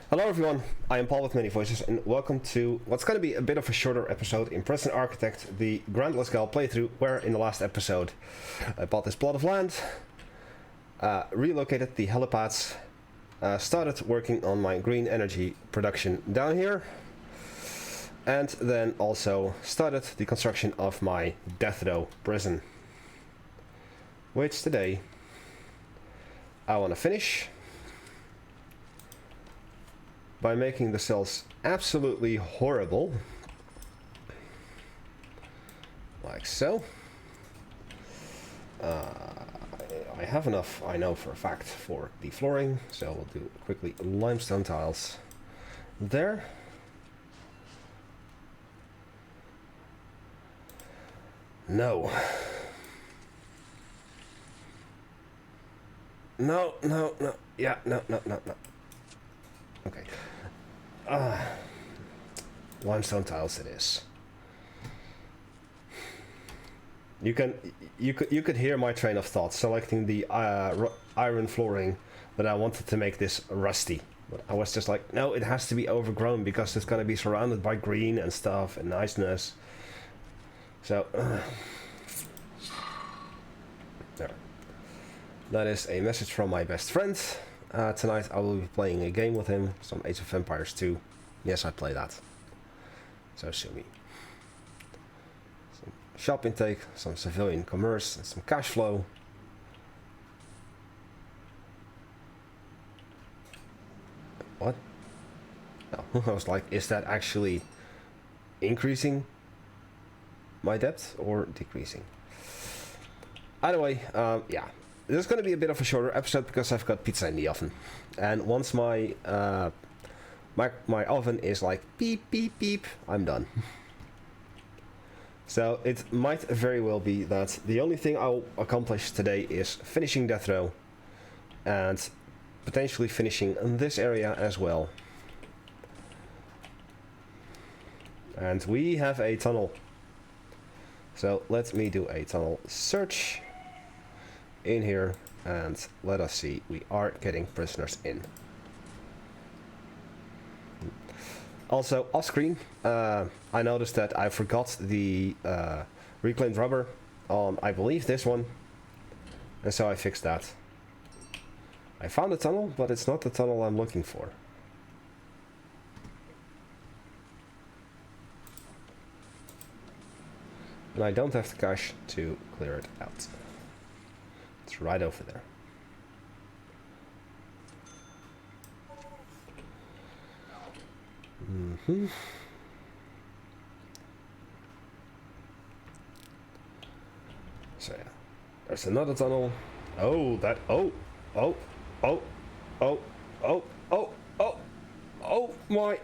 Hello everyone, I am Paul with Many Voices and welcome to what's going to be a bit of a shorter episode in Prison Architect, the Grantless playthrough, where in the last episode I bought this plot of land, relocated the helipads, started working on my green energy production down here, and then also started the construction of my death row prison, which today I want to finish by making the cells absolutely horrible, like so. I have enough, I know for a fact, for the flooring, so we'll do quickly limestone tiles there. No. No. Yeah, no. Okay. Limestone tiles it is. You could hear my train of thought selecting the iron flooring, but I wanted to make this rusty. But I was just like, no, it has to be overgrown because it's gonna be surrounded by green and stuff and niceness. So there. That is a message from my best friend. Tonight I will be playing a game with him, some Age of Empires 2. Yes, I play that. So sue me. Some shop intake, some civilian commerce, and some cash flow. What? No, I was like, is that actually increasing my debt or decreasing? Either way, yeah. This is going to be a bit of a shorter episode because I've got pizza in the oven, and once my my oven is like beep beep beep, I'm done. So it might very well be that the only thing I'll accomplish today is finishing death row, and potentially finishing this area as well. And we have a tunnel. So let me do a tunnel search in here, and let us see, we are getting prisoners in. Also off screen, I noticed that I forgot the reclaimed rubber on, I believe, this one, and so I fixed that. I found a tunnel, but it's not the tunnel I'm looking for. And I don't have the cash to clear it out. It's right over there. So yeah, there's another tunnel. Oh my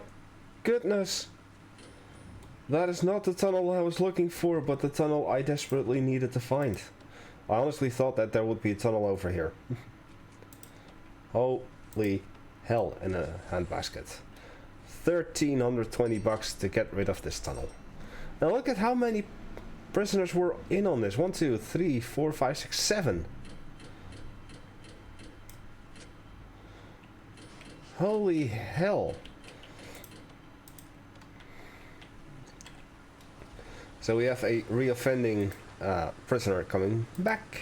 goodness. That is not the tunnel I was looking for, but the tunnel I desperately needed to find. I honestly thought that there would be a tunnel over here. Holy hell, in a handbasket. 1,320 bucks to get rid of this tunnel. Now look at how many prisoners were in on this. 1, 2, 3, 4, 5, 6, 7. Holy hell. So we have a reoffending prisoner coming back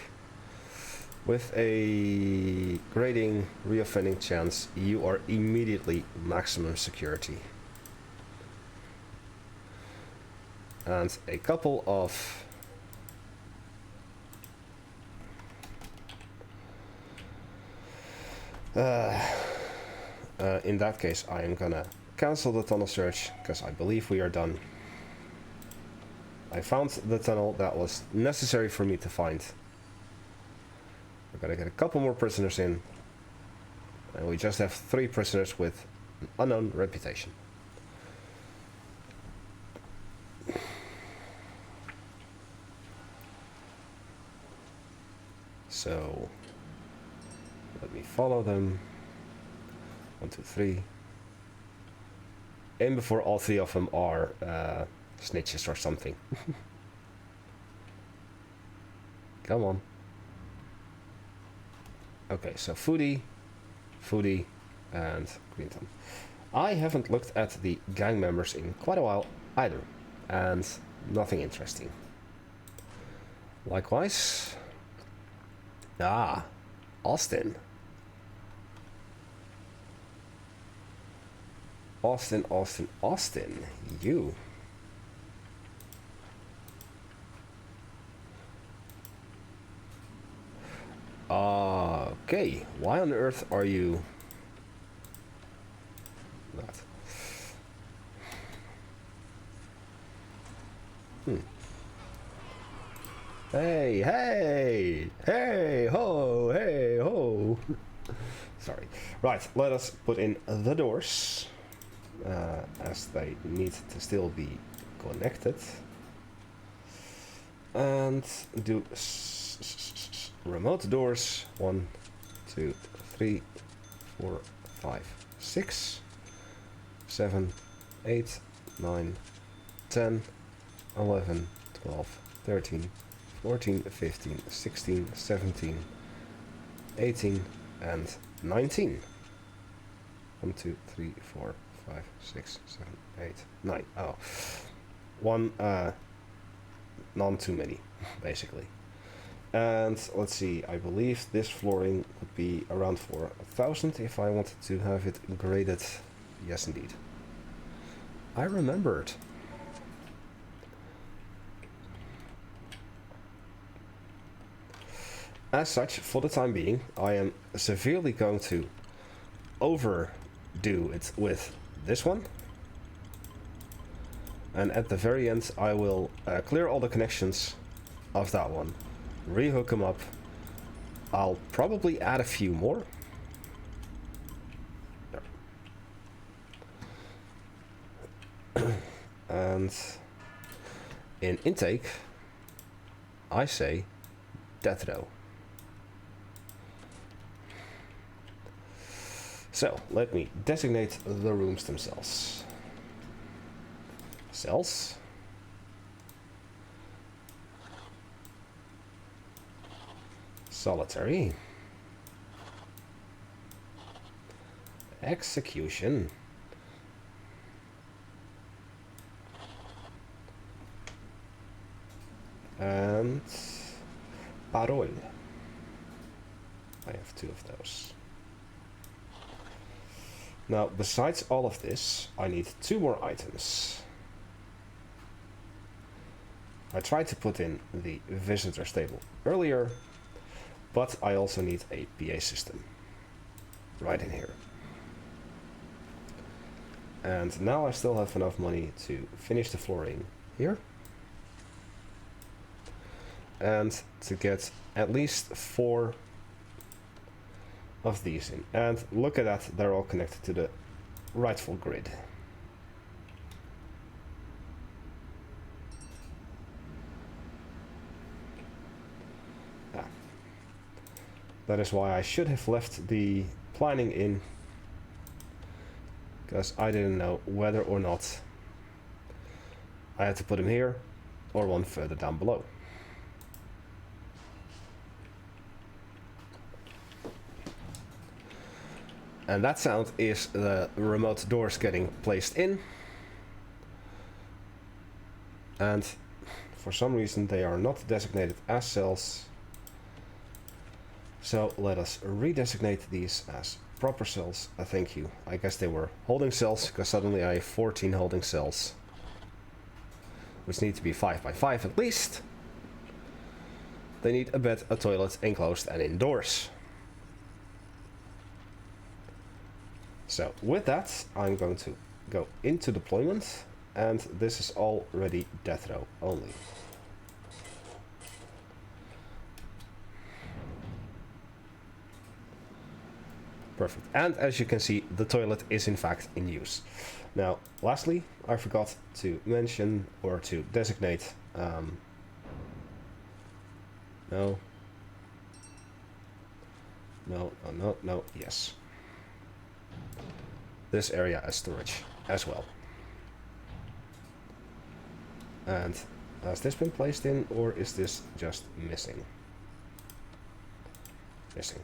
with a grading reoffending chance. You are immediately maximum security, and a couple of in that case I am gonna cancel the tunnel search because I believe we are done. I found the tunnel that was necessary for me to find. We're gonna get a couple more prisoners in, and we just have 3 prisoners with an unknown reputation. So let me follow them. 1, 2, 3. Aim before all 3 of them are snitches or something. Come on. Okay, so Foodie, and Green Thumb. I haven't looked at the gang members in quite a while either, and nothing interesting. Likewise. Ah, Austin. Austin. You. Okay, why on earth are you not? Hey ho. Sorry. Right, let us put in the doors, as they need to still be connected, and do remote doors 1, 2, 3, 4, 5, 6, 7, 8, 9, 10, 11, 12, 13, 14, 15, 16, 17, 18, and 19. 1, 2, 3, 4, 5, 6, 7, 8, 9. Oh. One, none too many, basically. And let's see, I believe this flooring would be around 4,000 if I wanted to have it graded. Yes, indeed. I remembered. As such, for the time being, I am severely going to overdo it with this one. And at the very end, I will clear all the connections of that one, rehook them up. I'll probably add a few more. And in intake, I say death row. So, let me designate the rooms themselves. Cells. Solitary. Execution. And parole. I have 2 of those. Now, besides all of this, I need 2 more items. I tried to put in the visitor table earlier, but I also need a PA system right in here. And now I still have enough money to finish the flooring here. And to get at least 4 of these in. And look at that, they're all connected to the rightful grid. That is why I should have left the planning in, because I didn't know whether or not I had to put them here or one further down below. And that sound is the remote doors getting placed in. And for some reason they are not designated as cells. So let us redesignate these as proper cells. Thank you. I guess they were holding cells, because suddenly I have 14 holding cells, which need to be 5 by 5 at least. They need a bed, a toilet, enclosed and indoors. So with that, I'm going to go into deployment, and this is already death row only. Perfect. And as you can see, the toilet is in fact in use. Now, lastly, I forgot to mention or to designate yes. This area as storage as well. And has this been placed in, or is this just missing? Missing.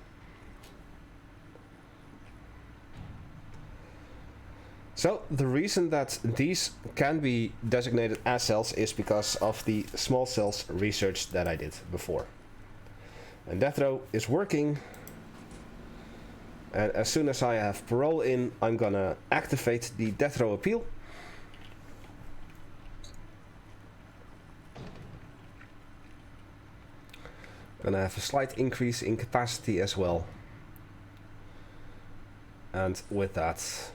So the reason that these can be designated as cells is because of the small cells research that I did before. And death row is working. And as soon as I have parole in, I'm gonna activate the death row appeal. Gonna have a slight increase in capacity as well. And with that,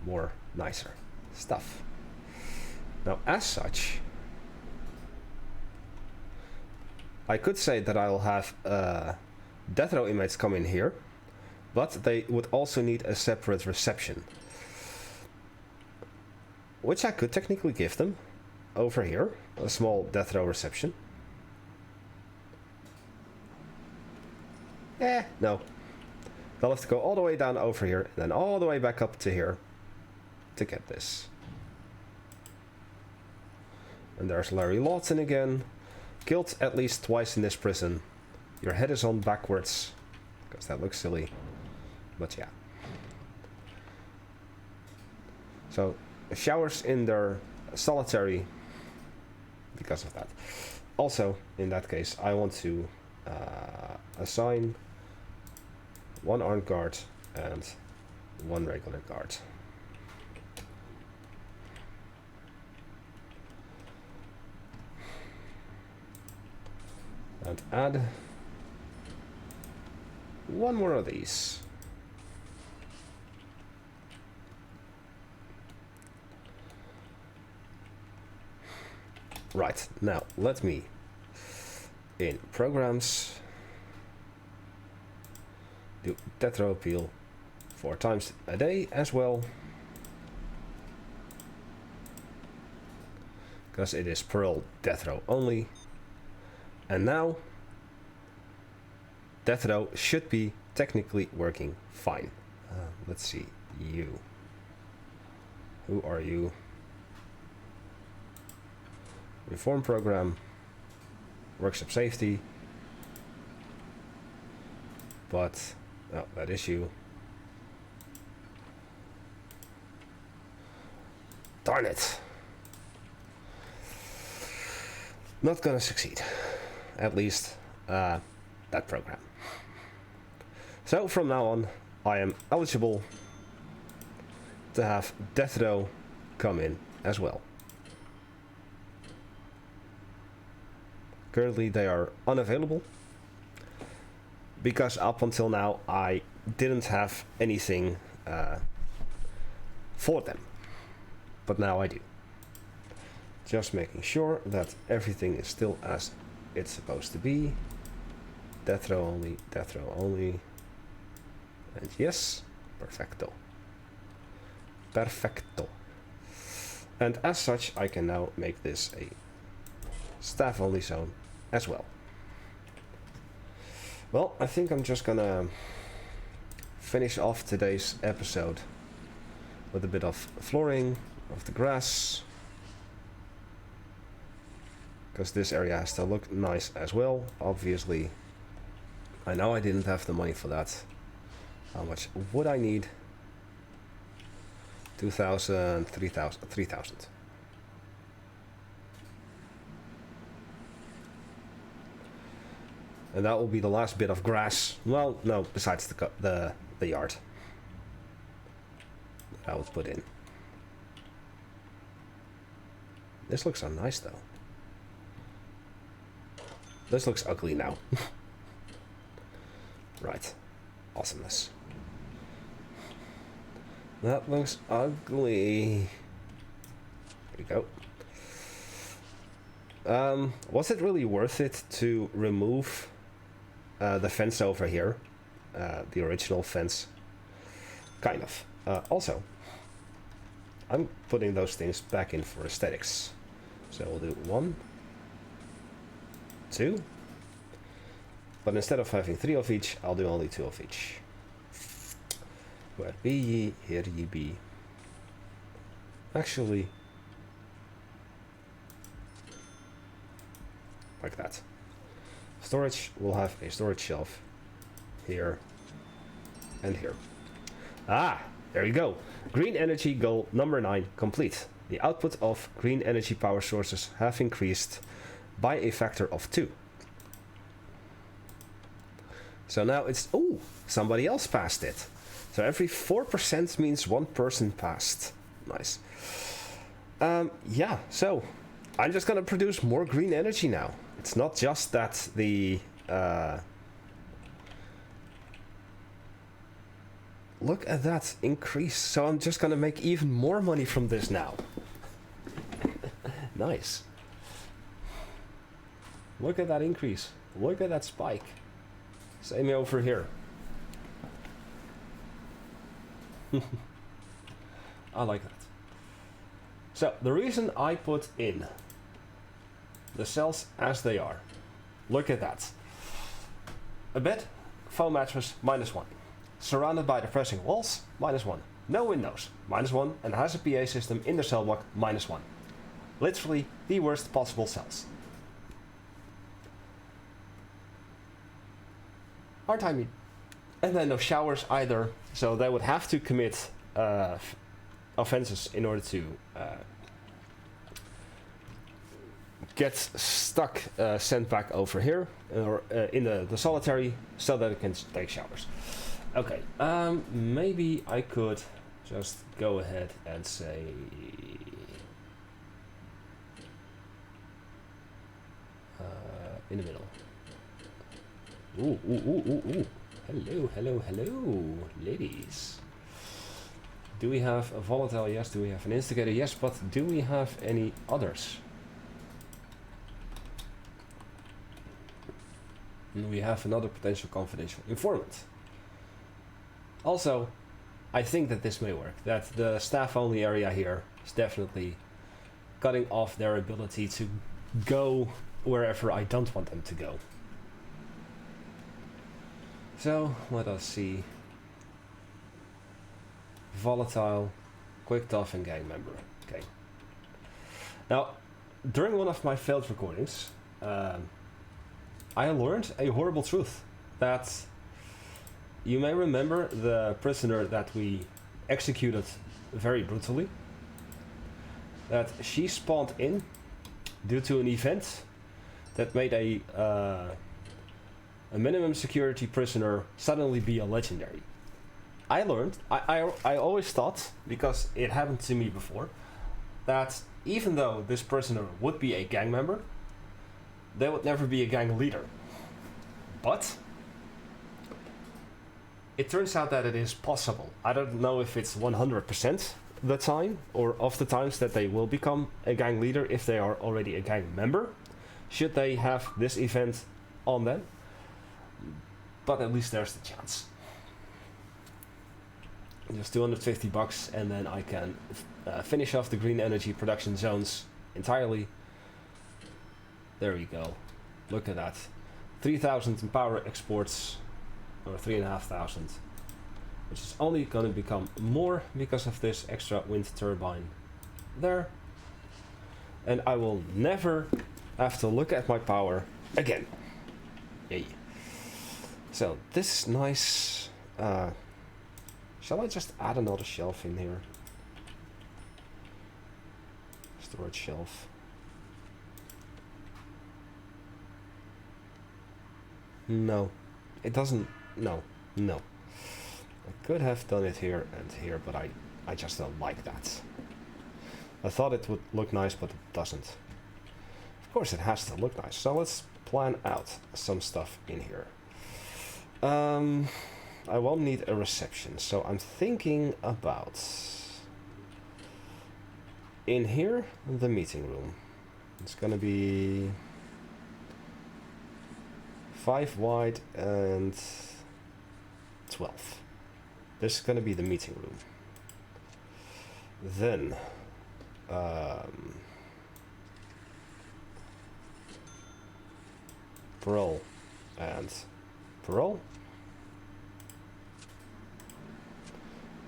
more nicer stuff. Now, as such, I could say that I'll have death row inmates come in here, but they would also need a separate reception, which I could technically give them over here, a small death row reception. No. They'll have to go all the way down over here and then all the way back up to here to get this. And there's Larry Lawton again. Killed at least twice in this prison. Your head is on backwards, because that looks silly. But yeah. So, showers in their solitary because of that. Also, in that case, I want to assign one armed guard and one regular guard. And add one more of these. Right, now let me in programs do death row appeal 4 times a day as well, because it is parole death row only. And now death row should be technically working fine. Let's see, you. Who are you? Reform program, workshop safety, but oh, that is you. Darn it. Not gonna succeed. At least that program. So from now on, I am eligible to have death row come in as well. Currently they are unavailable because up until now I didn't have anything for them, but now I do. Just making sure that everything is still as it's supposed to be. Death row only, death row only. And yes, perfecto. Perfecto. And as such, I can now make this a staff only zone as well. Well, I think I'm just gonna finish off today's episode with a bit of flooring of the grass, because this area has to look nice as well. Obviously, I know I didn't have the money for that. How much would I need? 2,000, 3,000, 3,000. And that will be the last bit of grass. Well, no, besides the yard that I would put in. This looks so nice though. This looks ugly now. Right. Awesomeness. That looks ugly. There we go. Was it really worth it to remove the fence over here? The original fence? Kind of. Also, I'm putting those things back in for aesthetics. So we'll do 1, 2. But instead of having 3 of each, I'll do only 2 of each. Where be ye, here ye be. Actually, like that. Storage will have a storage shelf here and here. Ah, There you go. Green energy goal number 9 complete. The output of green energy power sources have increased by a factor of 2. So now it's... Oh, somebody else passed it. So every 4% means one person passed. Nice. Yeah, so I'm just gonna produce more green energy now. It's not just that the... Look at that increase. So I'm just gonna make even more money from this now. Nice. Look at that increase. Look at that spike. Same over here. I like that. So the reason I put in the cells as they are. Look at that. A bed, foam mattress, -1. Surrounded by depressing walls, -1. No windows, -1, and has a PA system in the cell block, -1. Literally the worst possible cells. Aren't I mean? And then no showers either, so they would have to commit offenses in order to get stuck, sent back over here, or in the solitary, so that it can take showers. Okay, maybe I could just go ahead and say... in the middle. Ooh, ooh, ooh, ooh, ooh. Hello, hello, hello, ladies. Do we have a volatile? Yes. Do we have an instigator? Yes, but do we have any others? We have another potential confidential informant. Also, I think that this may work. That the staff-only area here is definitely cutting off their ability to go wherever I don't want them to go. So, let us see. Volatile, quick, tough, and gang member. Okay. Now, during one of my failed recordings, I learned a horrible truth. That you may remember the prisoner that we executed very brutally. That she spawned in due to an event that made a minimum security prisoner suddenly be a legendary. I learned, I always thought, because it happened to me before, that even though this prisoner would be a gang member, they would never be a gang leader. But it turns out that it is possible. I don't know if it's 100% the time, or of the times that they will become a gang leader if they are already a gang member, should they have this event on them. But at least there's the chance. Just 250 bucks, and then I can finish off the green energy production zones entirely. There we go. Look at that. 3,000 in power exports, or 3,500, which is only going to become more because of this extra wind turbine there. And I will never have to look at my power again. Yay. So this is nice. Shall I just add another shelf in here? Storage shelf. No, it doesn't. No. I could have done it here and here, but I just don't like that. I thought it would look nice, but it doesn't. Of course it has to look nice, so let's plan out some stuff in here. I won't need a reception, so I'm thinking about in here the meeting room. It's gonna be 5 wide and 12. This is gonna be the meeting room. Then parole and parole.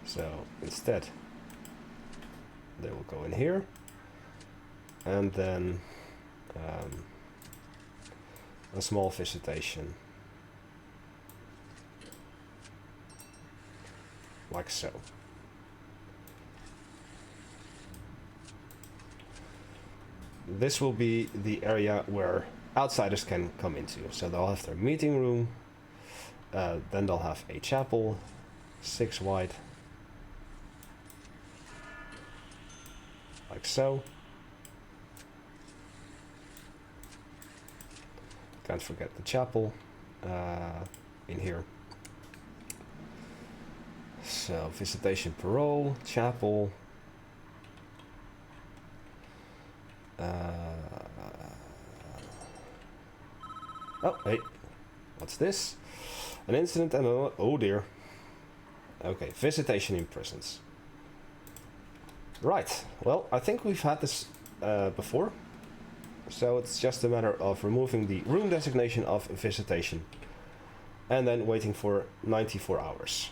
So instead they will go in here, and then a small visitation like so. this will be the area where outsiders can come into. So they'll have their meeting room, then they'll have a chapel, 6 wide, like so. Can't forget the chapel in here. So visitation, parole, chapel. Oh, hey, what's this? An incident and a... oh dear. Okay, visitation in prisons. Right, well, I think we've had this before. So it's just a matter of removing the room designation of visitation. And then waiting for 94 hours.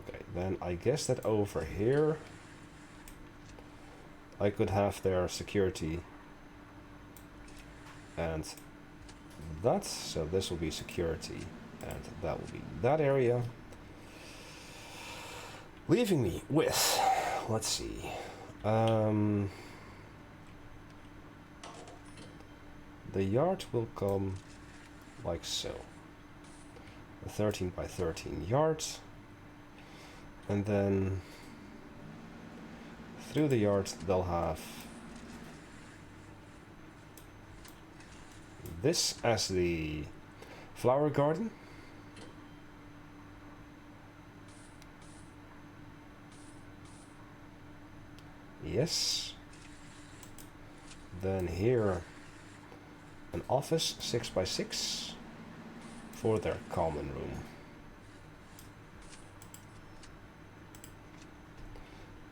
Okay, then I guess that over here I could have their security and that. So this will be security and that will be that area. Leaving me with, let's see, the yard will come like so. A 13 by 13 yards. And then through the yard they'll have this as the flower garden. Yes. Then here an office 6 by 6 for their common room.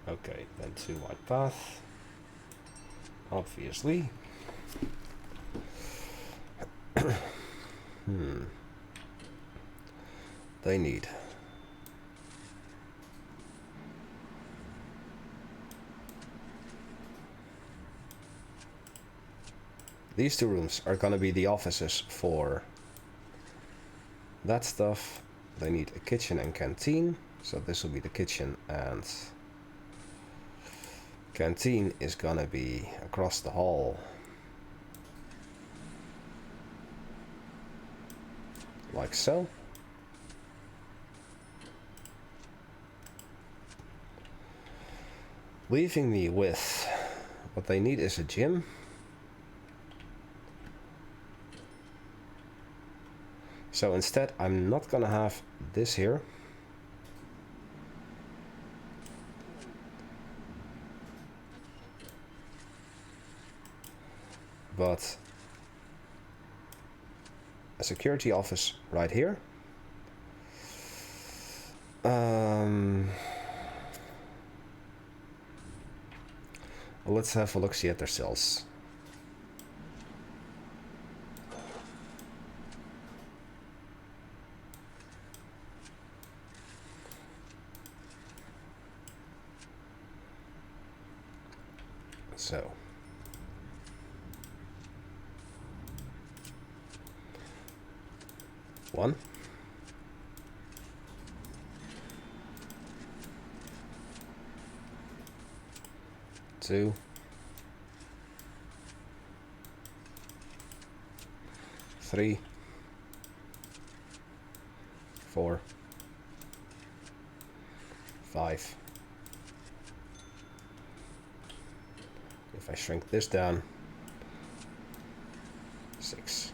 Okay, then 2 wide path, obviously. They need these 2 rooms are gonna be the offices for that stuff. They need a kitchen and canteen, so this will be the kitchen, and canteen is gonna be across the hall. Like so. Leaving me with what they need is a gym. So instead I'm not gonna have this here. But a security office right here. Let's have a look-see at their cells. So. One. 2. 3. 4. 5. If I shrink this down, 6.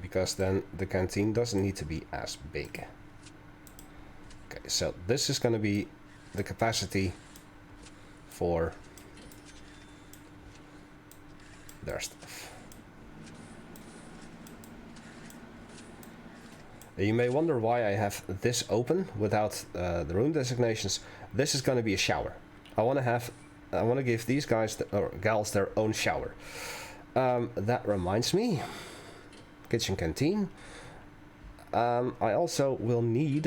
Because then the canteen doesn't need to be as big. Okay, so this is going to be the capacity for their stuff. You may wonder why I have this open without the room designations. This is going to be a shower. I want to give these guys or gals their own shower. That reminds me. Kitchen canteen. I also will need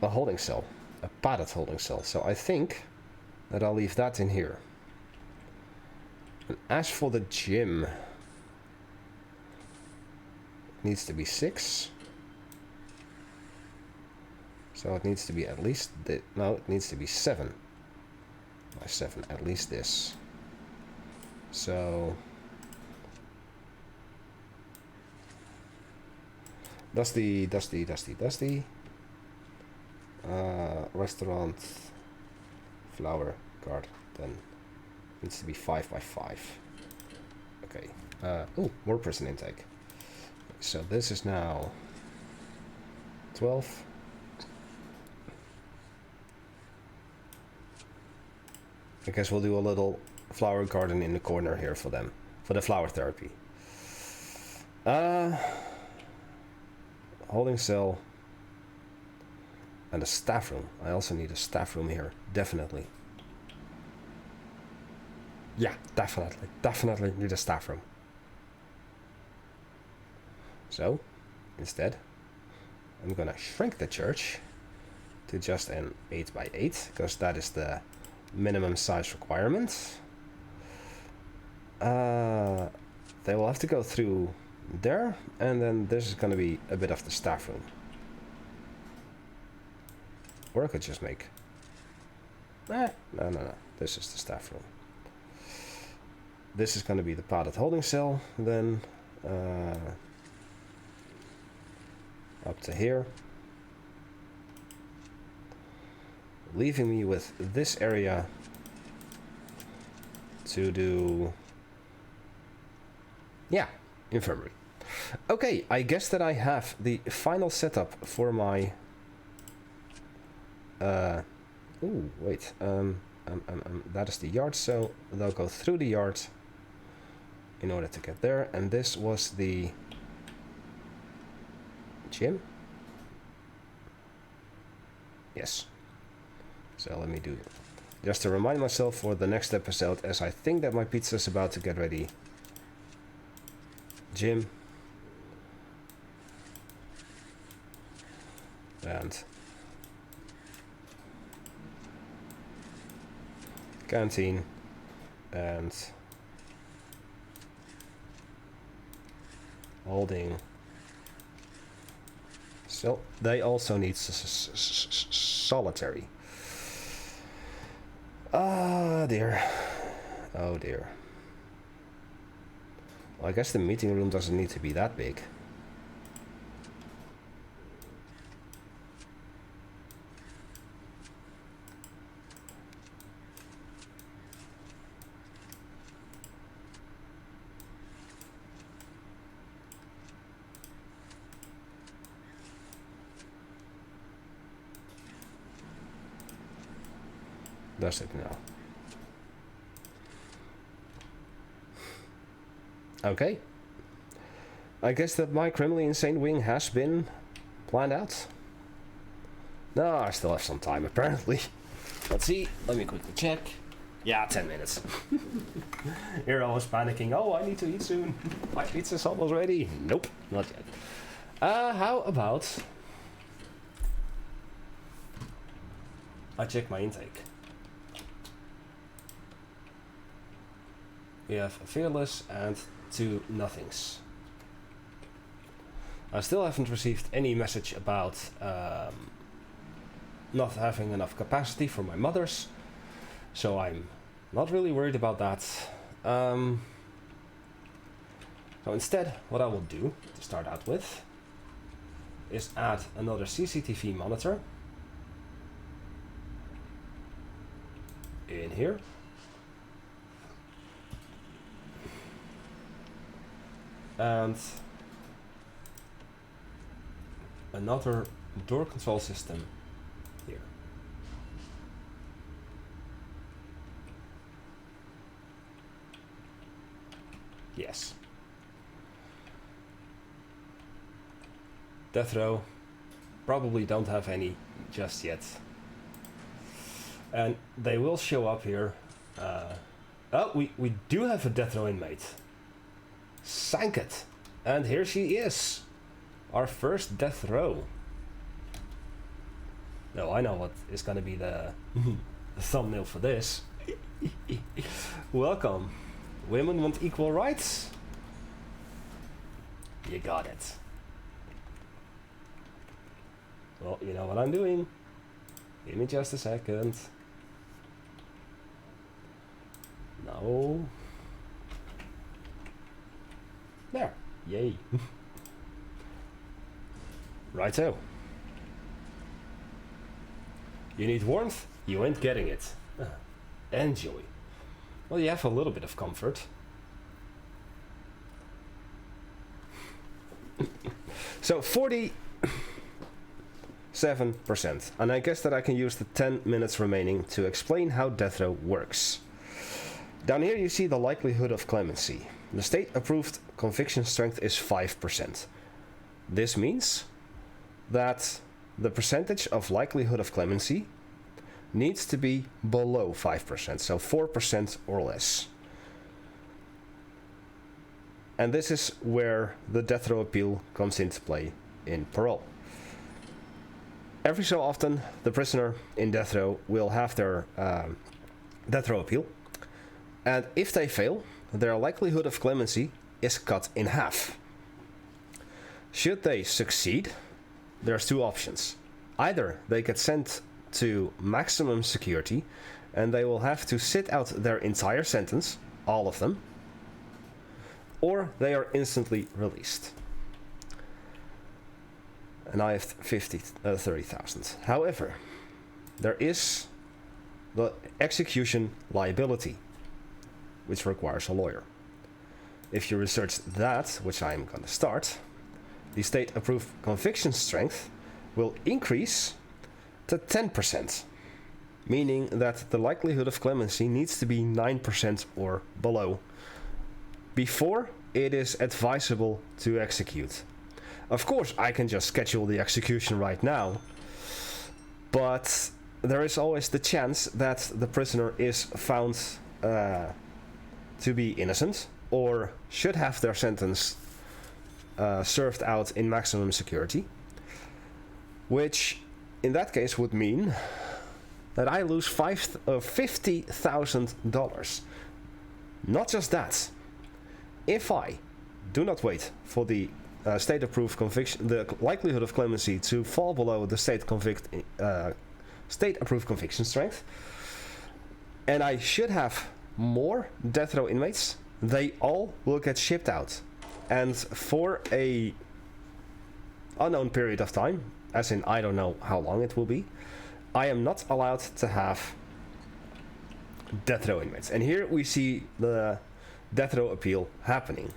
a holding cell, a padded holding cell. So I think that I'll leave that in here. And as for the gym, needs to be 6. So it needs to be at least no, it needs to be 7. By 7, at least this. So Dusty. Restaurant flower garden needs to be 5 by 5. Okay. Oh, more person intake. So this is now 12. I guess we'll do a little flower garden in the corner here for them, for the flower therapy. Holding cell and a staff room. I also need a staff room here, definitely. Yeah, definitely need a staff room. So, instead, I'm gonna shrink the church to just an 8 by 8, because that is the minimum size requirement. They will have to go through there, and then this is going to be a bit of the staff room. Or I could just make... no. This is the staff room. This is going to be the padded holding cell, then up to here. Leaving me with this area to do... yeah, infirmary. Okay, I guess that I have the final setup for my... ooh, wait. That is the yard, so they'll go through the yard in order to get there. And this was the gym? Yes. So let me do it. Just to remind myself for the next episode, as I think that my pizza's about to get ready. Gym. And canteen. And holding. So they also need solitary. Ah, dear. Oh dear. Well, I guess the meeting room doesn't need to be that big. Does it now? Okay. I guess that my criminally insane wing has been planned out. No, I still have some time apparently. Let's see. Let me quickly check. Yeah, 10 minutes. Here I was panicking. Oh, I need to eat soon. My pizza's almost ready. Nope, not yet. How about I check my intake? We have Fearless and 2 nothings. I still haven't received any message about not having enough capacity for my mothers, so I'm not really worried about that. So instead, what I will do to start out with is add another CCTV monitor in here. And another door control system here. Yes. Death row. Probably don't have any just yet. And they will show up here. Oh, we do have a death row inmate. Sank it. And here she is. Our first death row. No, I know what is going to be the thumbnail for this. Welcome. Women want equal rights? You got it. Well, you know what I'm doing. Give me just a second. No. There. Yay. Righto. You need warmth? You ain't getting it. Enjoy. Well, you have a little bit of comfort. So 47%. And I guess that I can use the 10 minutes remaining to explain how death row works. Down here you see the likelihood of clemency. The state-approved conviction strength is 5%. This means that the percentage of likelihood of clemency needs to be below 5%, so 4% or less. And this is where the death row appeal comes into play in parole. Every so often, the prisoner in death row will have their death row appeal, and if they fail, their likelihood of clemency is cut in half. Should they succeed, there's two options. Either they get sent to maximum security and they will have to sit out their entire sentence, all of them, or they are instantly released. And I have 30,000. However, there is the execution liability, which requires a lawyer. If you research that, which I'm going to start, the state-approved conviction strength will increase to 10%, meaning that the likelihood of clemency needs to be 9% or below before it is advisable to execute. Of course, I can just schedule the execution right now, but there is always the chance that the prisoner is found to be innocent or should have their sentence served out in maximum security, which in that case would mean that I lose $50,000. Not just that, if I do not wait for the state-approved conviction, the likelihood of clemency to fall below the state-approved conviction strength, and I should have more death row inmates, they all will get shipped out, and for a unknown period of time, as in I don't know how long it will be, I am not allowed to have death row inmates. And here we see the death row appeal happening.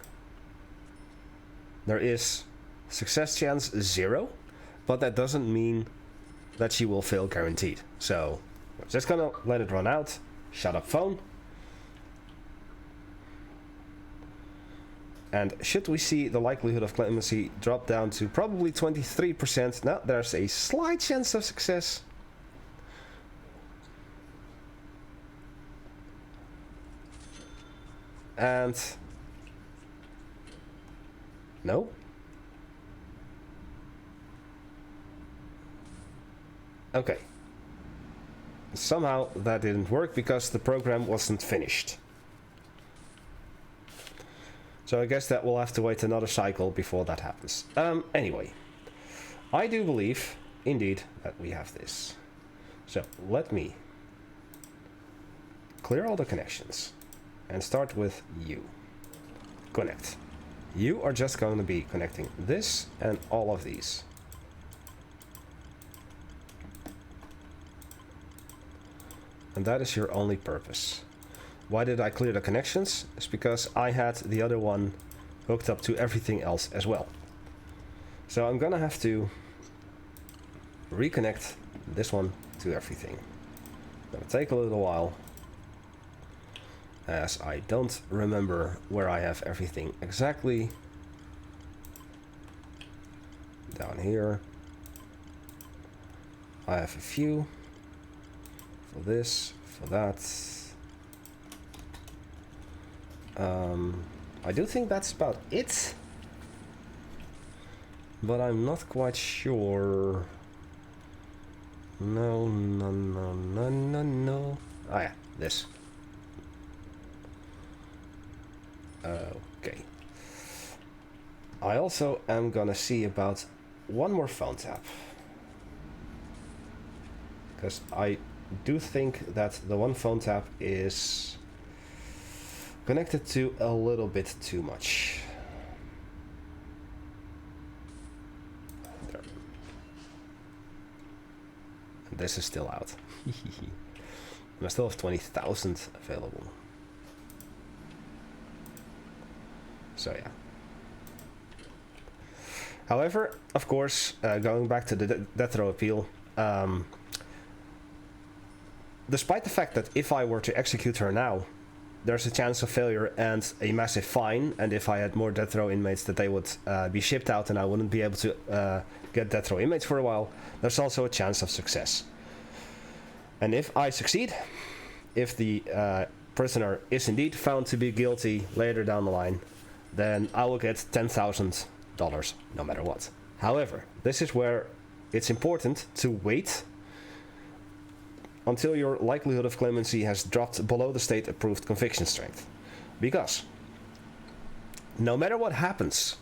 There is success chance 0, but that doesn't mean that she will fail guaranteed. So I'm just gonna let it run out. Shut up phone. And should we see the likelihood of clemency drop down to probably 23%, now there's a slight chance of success. And no. Okay. Somehow that didn't work because the program wasn't finished. So I guess that we'll have to wait another cycle before that happens. Anyway, I do believe, indeed, that we have this. So let me clear all the connections and start with you. Connect. You are just going to be connecting this and all of these. And that is your only purpose. Why did I clear the connections? It's because I had the other one hooked up to everything else as well. So I'm gonna have to reconnect this one to everything. Gonna take a little while, as I don't remember where I have everything exactly. Down here I have a few for this, for that. I do think that's about it, but I'm not quite sure. No. Ah yeah, this. Okay. I also am gonna see about one more phone tap. because I do think that the one phone tap is connected to a little bit too much. There. And this is still out. And I still have 20,000 available. So yeah. However, of course, going back to the death row appeal, despite the fact that if I were to execute her now, there's a chance of failure and a massive fine, and if I had more death row inmates that they would be shipped out and I wouldn't be able to get death row inmates for a while, there's also a chance of success. And if I succeed, if the prisoner is indeed found to be guilty later down the line, then I will get $10,000 no matter what. However, this is where it's important to wait until your likelihood of clemency has dropped below the state approved conviction strength. Because no matter what happens,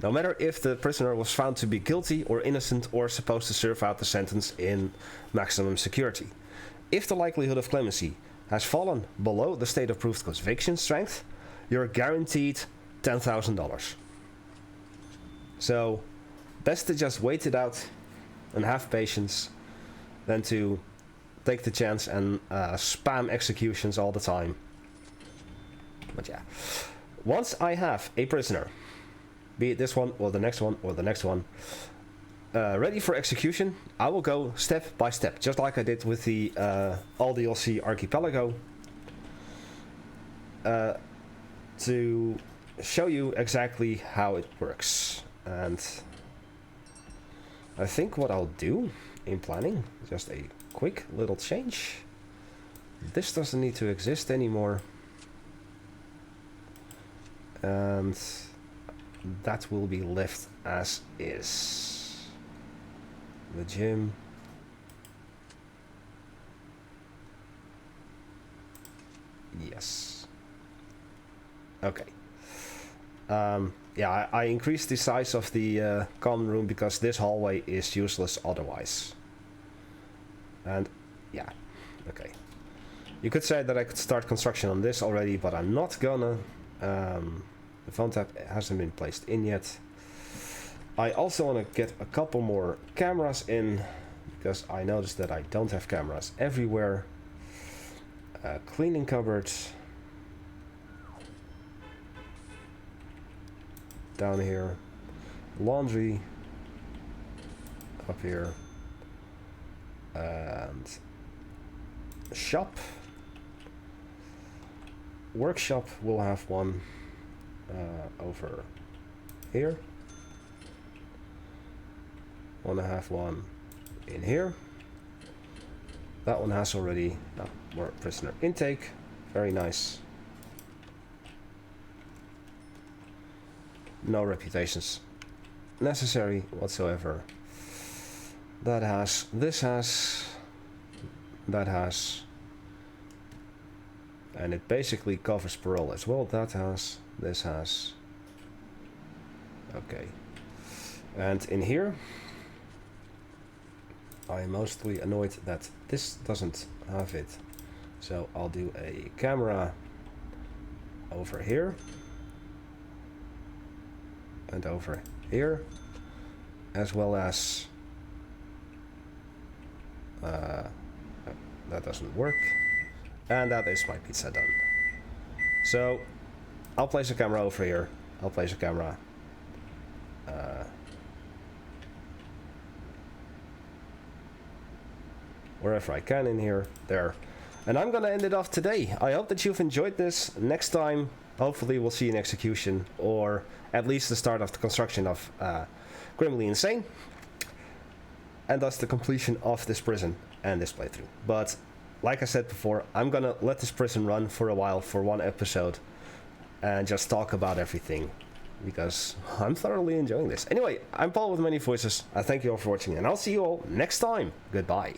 no matter if the prisoner was found to be guilty or innocent or supposed to serve out the sentence in maximum security, if the likelihood of clemency has fallen below the state approved conviction strength, you're guaranteed $10,000. So best to just wait it out and have patience than to take the chance and spam executions all the time. But yeah, once I have a prisoner, be it this one or the next one or the next one, ready for execution, I will go step by step, just like I did with the All DLC Archipelago, to show you exactly how it works. And I think what I'll do in planning, just a quick little change. This doesn't need to exist anymore. And that will be left as is. The gym. Yes. Okay. Yeah, I increased the size of the common room because this hallway is useless otherwise. And yeah, okay. You could say that I could start construction on this already, but I'm not gonna. The phone tap hasn't been placed in yet. I also want to get a couple more cameras in, because I noticed that I don't have cameras everywhere. Cleaning cupboard. Down here. Laundry. Up here. And shop. Workshop will have one over here. Want to have one in here. That one has already more prisoner intake. Very nice. No reputations necessary whatsoever. That has, this has, that has, and it basically covers parole as well. That has, this has. Okay. And in here, I'm mostly annoyed that this doesn't have it. So I'll do a camera over here. And over here. As well as... that doesn't work. And that is my pizza done. So I'll place a camera over here. I'll place a camera wherever I can in here. There. And I'm gonna end it off today. I hope that you've enjoyed this. Next time, hopefully we'll see an execution, or at least the start of the construction of Criminally Insane. And thus the completion of this prison and this playthrough. But like I said before, I'm gonna let this prison run for a while, for one episode, and just talk about everything, because I'm thoroughly enjoying this. Anyway, I'm Paul with Many Voices. I thank you all for watching, and I'll see you all next time. Goodbye.